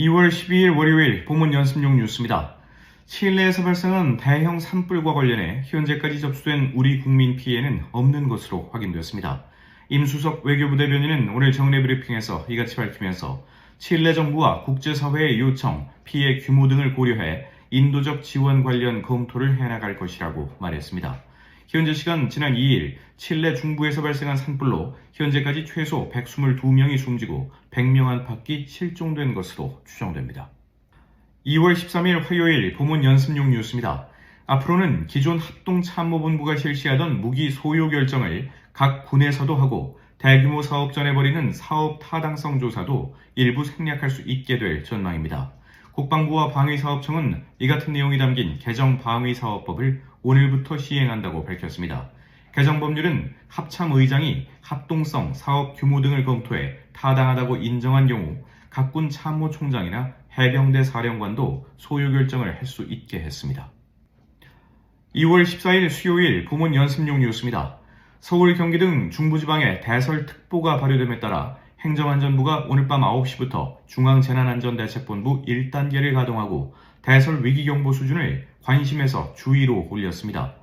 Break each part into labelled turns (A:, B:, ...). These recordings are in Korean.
A: 2월 12일 월요일 보문 연습용 뉴스입니다. 칠레에서 발생한 대형 산불과 관련해 현재까지 접수된 우리 국민 피해는 없는 것으로 확인되었습니다. 임수석 외교부 대변인은 오늘 정례 브리핑에서 이같이 밝히면서 칠레 정부와 국제사회의 요청, 피해 규모 등을 고려해 인도적 지원 관련 검토를 해나갈 것이라고 말했습니다. 현재 시간 지난 2일 칠레 중부에서 발생한 산불로 현재까지 최소 122명이 숨지고 100명 안팎이 실종된 것으로 추정됩니다. 2월 13일 화요일 보문 연습용 뉴스입니다. 앞으로는 기존 합동참모본부가 실시하던 무기 소요 결정을 각 군에서도 하고 대규모 사업 전에 벌이는 사업 타당성 조사도 일부 생략할 수 있게 될 전망입니다. 국방부와 방위사업청은 이 같은 내용이 담긴 개정방위사업법을 오늘부터 시행한다고 밝혔습니다. 개정법률은 합참의장이 합동성, 사업 규모 등을 검토해 타당하다고 인정한 경우 각군 참모총장이나 해병대 사령관도 소요 결정을 할 수 있게 했습니다. 2월 14일 수요일 보문 연습용 뉴스입니다. 서울, 경기 등 중부지방에 대설특보가 발효됨에 따라 행정안전부가 오늘 밤 9시부터 중앙재난안전대책본부 1단계를 가동하고 대설 위기경보 수준을 관심에서 주의로 올렸습니다.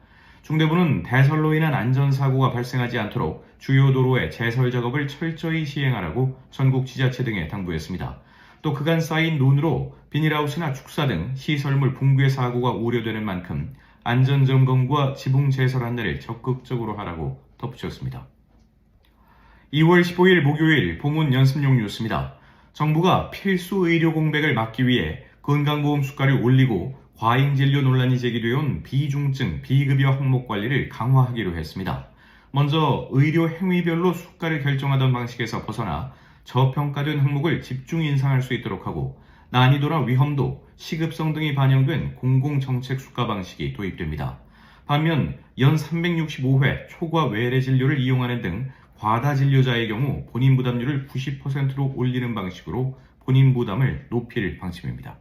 A: 중대부는 대설로 인한 안전사고가 발생하지 않도록 주요 도로의 제설 작업을 철저히 시행하라고 전국 지자체 등에 당부했습니다. 또 그간 쌓인 논으로 비닐하우스나 축사 등 시설물 붕괴 사고가 우려되는 만큼 안전점검과 지붕 제설 안내를 적극적으로 하라고 덧붙였습니다. 2월 15일 목요일 보문 연습용 뉴스입니다. 정부가 필수 의료 공백을 막기 위해 건강보험 수가를 올리고 과잉진료 논란이 제기되어온 비중증, 비급여 항목 관리를 강화하기로 했습니다. 먼저 의료 행위별로 수가를 결정하던 방식에서 벗어나 저평가된 항목을 집중 인상할 수 있도록 하고 난이도나 위험도, 시급성 등이 반영된 공공정책 수가 방식이 도입됩니다. 반면 연 365회 초과 외래 진료를 이용하는 등 과다 진료자의 경우 본인 부담률을 90%로 올리는 방식으로 본인 부담을 높일 방침입니다.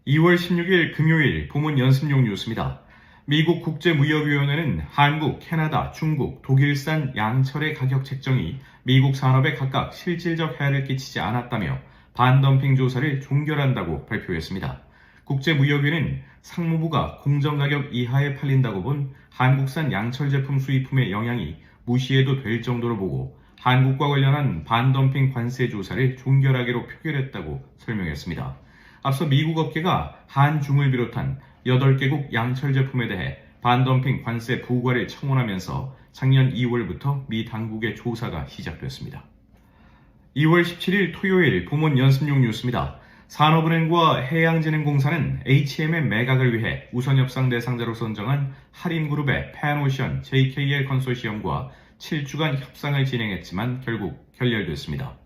A: 2월 16일 금요일 보문 연습용 뉴스입니다. 미국 국제무역위원회는 한국, 캐나다, 중국, 독일산 양철의 가격 책정이 미국 산업에 각각 실질적 해를 끼치지 않았다며 반덤핑 조사를 종결한다고 발표했습니다. 국제무역위는 상무부가 공정가격 이하에 팔린다고 본 한국산 양철 제품 수입품의 영향이 무시해도 될 정도로 보고 한국과 관련한 반덤핑 관세 조사를 종결하기로 표결했다고 설명했습니다. 앞서 미국 업계가 한중을 비롯한 8개국 양철 제품에 대해 반덤핑 관세 부과를 청원하면서 작년 2월부터 미 당국의 조사가 시작됐습니다. 2월 17일 토요일 보문 연습용 뉴스입니다. 산업은행과 해양진흥공사는 HMM 매각을 위해 우선협상 대상자로 선정한 하림그룹의 펜오션 JKL 컨소시엄과 7주간 협상을 진행했지만 결국 결렬됐습니다.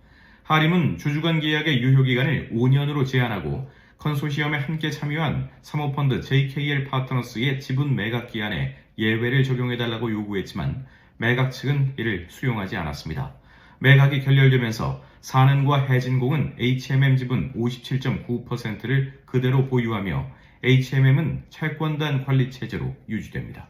A: 하림은 주주간 계약의 유효기간을 5년으로 제한하고 컨소시엄에 함께 참여한 사모펀드 JKL 파트너스의 지분 매각 기한에 예외를 적용해달라고 요구했지만 매각 측은 이를 수용하지 않았습니다. 매각이 결렬되면서 산은과 해진공은 HMM 지분 57.9%를 그대로 보유하며 HMM은 채권단 관리 체제로 유지됩니다.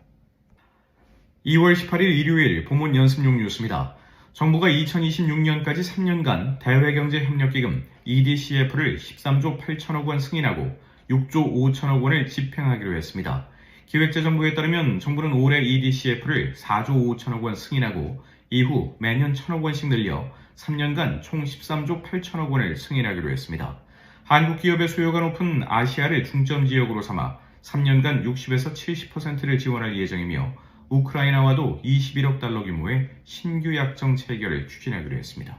A: 2월 18일 일요일 보문 연습용 뉴스입니다. 정부가 2026년까지 3년간 대외경제협력기금 EDCF를 13조 8천억 원 승인하고 6조 5천억 원을 집행하기로 했습니다. 기획재정부에 따르면 정부는 올해 EDCF를 4조 5천억 원 승인하고 이후 매년 1천억 원씩 늘려 3년간 총 13조 8천억 원을 승인하기로 했습니다. 한국 기업의 수요가 높은 아시아를 중점 지역으로 삼아 3년간 60에서 70%를 지원할 예정이며 우크라이나와도 21억 달러 규모의 신규 약정 체결을 추진하기로 했습니다.